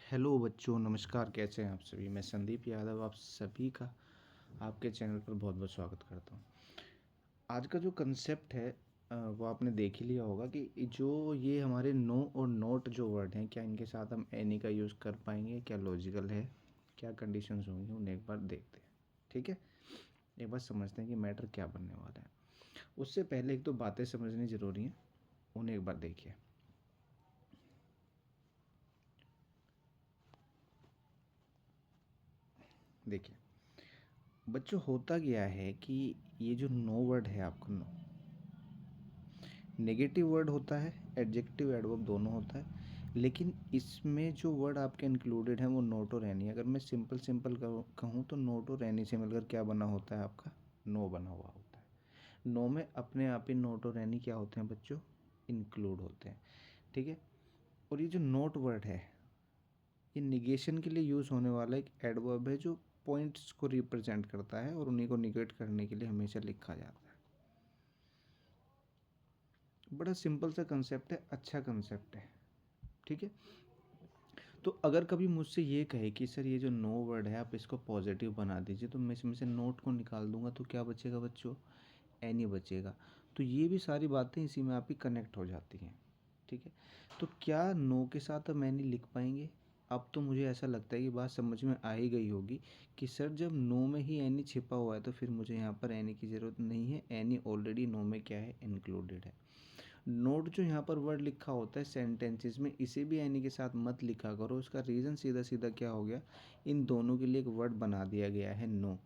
Hello बच्चों, नमस्कार। कैसे हैं आप सभी? मैं संदीप यादव आप सभी का आपके चैनल पर बहुत बहुत स्वागत करता हूं। आज का जो कंसेप्ट है वो आपने देख ही लिया होगा कि जो ये हमारे नो और नोट जो वर्ड हैं, क्या इनके साथ हम एनी का यूज़ कर पाएंगे, क्या लॉजिकल है, क्या कंडीशंस होंगी, उन्हें एक बार देखते हैं। ठीक है, एक बार समझते हैं कि मैटर क्या बनने वाला है। उससे पहले एक दो बातें समझनी ज़रूरी हैं, उन्हें एक बार देखिए। देखिए बच्चों, होता क्या है कि ये जो नो वर्ड है आपका, नो नेगेटिव वर्ड होता है, एडजेक्टिव एडवर्ब दोनों होता है, लेकिन इसमें जो वर्ड आपके इंक्लूडेड हैं वो नोट और एनी। अगर मैं सिंपल कहूँ तो नोट और एनी से मिलकर क्या बना होता है आपका? नो बना हुआ होता है। नो में अपने आप ही नोट और एनी क्या होते हैं बच्चों? इंक्लूड होते हैं। ठीक है, और ये जो नोट वर्ड है ये निगेशन के लिए यूज़ होने वाला एक एडवर्ब है जो पॉइंट्स को रिप्रेजेंट करता है और उन्हीं को निगेट करने के लिए हमेशा लिखा जाता है। बड़ा सिंपल सा कंसेप्ट है, अच्छा कंसेप्ट है। ठीक है, तो अगर कभी मुझसे ये कहे कि सर ये जो नो वर्ड है आप इसको पॉजिटिव बना दीजिए, तो मैं इसमें से नोट को निकाल दूंगा, तो क्या बचेगा बच्चों? एनी बचेगा। तो ये भी सारी बातें इसी में आपकी कनेक्ट हो जाती हैं। ठीक है, तो क्या नो के साथ हम एनी लिख पाएंगे? अब तो मुझे ऐसा लगता है कि बात समझ में आ ही गई होगी कि सर जब नो में ही एनी छिपा हुआ है तो फिर मुझे यहाँ पर एनी की ज़रूरत नहीं है। एनी ऑलरेडी नो में क्या है? इंक्लूडेड है। नोट जो यहाँ पर वर्ड लिखा होता है सेंटेंसेस में, इसे भी एनी के साथ मत लिखा करो। उसका रीज़न सीधा सीधा क्या हो गया, इन दोनों के लिए एक वर्ड बना दिया गया है, नो।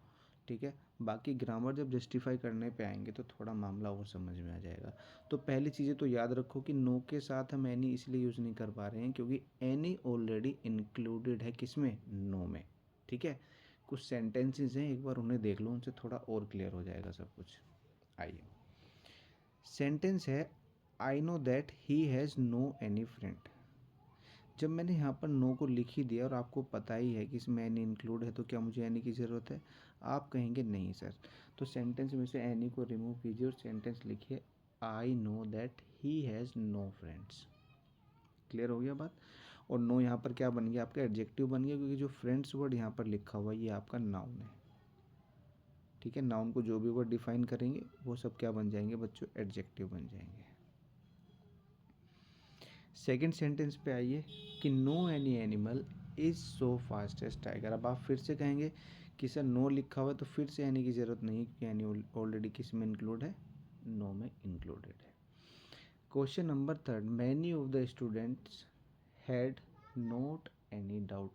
ठीक है, बाकी ग्रामर जब जस्टिफाई करने पे आएंगे तो थोड़ा मामला और समझ में आ जाएगा। तो पहली चीज़ें तो याद रखो कि नो के साथ हम एनी इसलिए यूज़ नहीं कर पा रहे हैं क्योंकि एनी ऑलरेडी इंक्लूडेड है किसमें? नो में। ठीक है, कुछ सेंटेंसेस हैं, एक बार उन्हें देख लो, उनसे थोड़ा और क्लियर हो जाएगा सब कुछ। आइए, सेंटेंस है I know that he has no any friend. जब मैंने यहाँ पर नो को लिख ही दिया और आपको पता ही है कि इसमें एनी इंक्लूड है, तो क्या मुझे एनी की ज़रूरत है? आप कहेंगे नहीं सर। तो सेंटेंस में से एनी को रिमूव कीजिए और सेंटेंस लिखिए I know that he has no friends. Clear हो गया बात? और नो यहाँ पर क्या बन गया? आपका एडजेक्टिव बन गया, क्योंकि जो फ्रेंड्स वर्ड यहाँ पर लिखा हुआ है ये आपका नाउन है। ठीक है, नाउन को जो भी वर्ड डिफाइन करेंगे वो सब क्या बन जाएंगे बच्चों? एडजेक्टिव बन जाएंगे। सेकेंड सेंटेंस पे आइए कि no any animal is so fast as tiger. अब आप फिर से कहेंगे कि सर नो लिखा हुआ है तो फिर से एनी की ज़रूरत नहीं, क्योंकि एनी ऑलरेडी किस में इंक्लूड है? नो में इंक्लूडेड है। Question number third, many of the students had note any doubt.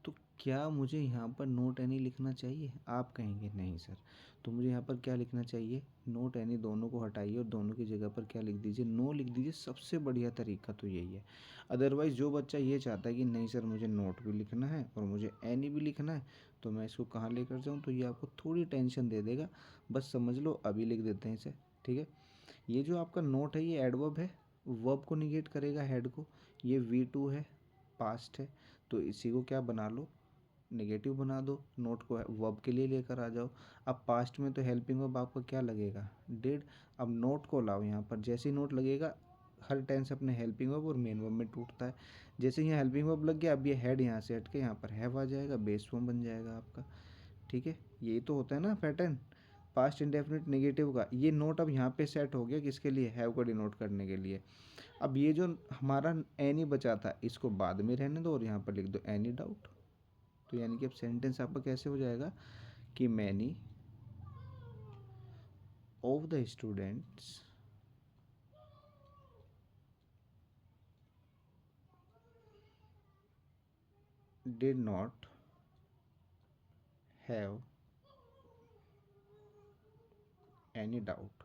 तो क्या मुझे यहाँ पर नोट एनी लिखना चाहिए? आप कहेंगे नहीं सर। तो मुझे यहाँ पर क्या लिखना चाहिए? नोट एनी दोनों को हटाइए और दोनों की जगह पर क्या लिख दीजिए? नो लिख दीजिए। सबसे बढ़िया तरीका तो यही है। अदरवाइज़ जो बच्चा ये चाहता है कि नहीं सर मुझे नोट भी लिखना है और मुझे एनी भी लिखना है, तो मैं इसको कहाँ लेकर जाऊँ, तो ये आपको थोड़ी टेंशन दे देगा। बस समझ लो, अभी लिख देते हैं इसे। ठीक है, ये जो आपका नोट है ये एडवर्ब है, वर्ब को निगेट करेगा, हेड को। ये V2 है, पास्ट है, तो इसी को क्या बना लो? नेगेटिव बना दो। नोट को वर्ब के लिए लेकर आ जाओ। अब पास्ट में तो हेल्पिंग वर्ब आपका क्या लगेगा? डिड। अब नोट को लाओ यहाँ पर, जैसे ही नोट लगेगा हर टेंस अपने हेल्पिंग वर्ब और मेन वर्ब में टूटता है। जैसे यहाँ हेल्पिंग वर्ब लग गया, अब ये हेड यहाँ से हट के यहाँ पर हैव आ जाएगा, बेस फॉर्म बन जाएगा आपका। ठीक है, यही तो होता है ना पैटर्न पास्ट इंडेफिनिट नेगेटिव का। ये नोट अब यहाँ पे सेट हो गया, किसके लिए? हैव को डिनोट करने के लिए। अब ये जो हमारा एनी बचा था इसको बाद में रहने दो और यहाँ पर लिख दो एनी डाउट। तो यानी कि अब सेंटेंस आपका कैसे हो जाएगा कि many of the students did not have any doubt.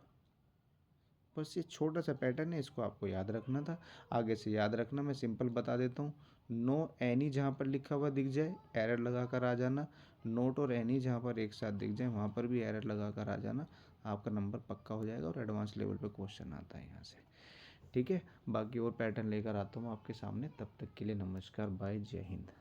बस ये छोटा सा पैटर्न है, इसको आपको याद रखना था। आगे से याद रखना, मैं सिंपल बता देता हूँ। नो एनी जहाँ पर लिखा हुआ दिख जाए एरर लगा कर आ जाना। नोट और एनी जहाँ पर एक साथ दिख जाए वहाँ पर भी एरर लगा कर आ जाना। आपका नंबर पक्का हो जाएगा और एडवांस लेवल पे क्वेश्चन आता है यहाँ से। ठीक है, बाकी और पैटर्न लेकर आता हूँ आपके सामने। तब तक के लिए नमस्कार, बाय, जय हिंद।